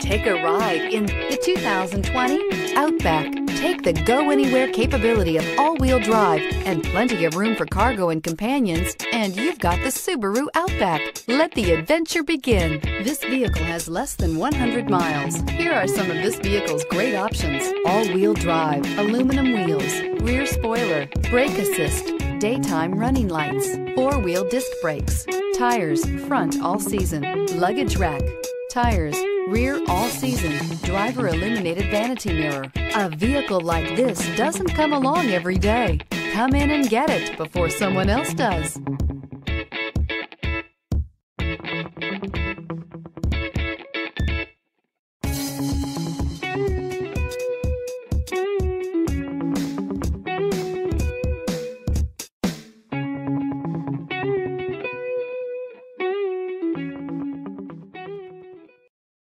Take a ride in the 2020 Outback. Take the go-anywhere capability of all-wheel drive and plenty of room for cargo and companions, and you've got the Subaru Outback. Let the adventure begin. This vehicle has less than 100 miles. Here are some of this vehicle's great options: all-wheel drive, aluminum wheels, rear spoiler, brake assist, daytime running lights, four-wheel disc brakes, tires, front all season, luggage rack, tires, rear all season, driver illuminated vanity mirror. A vehicle like this doesn't come along every day. Come in and get it before someone else does.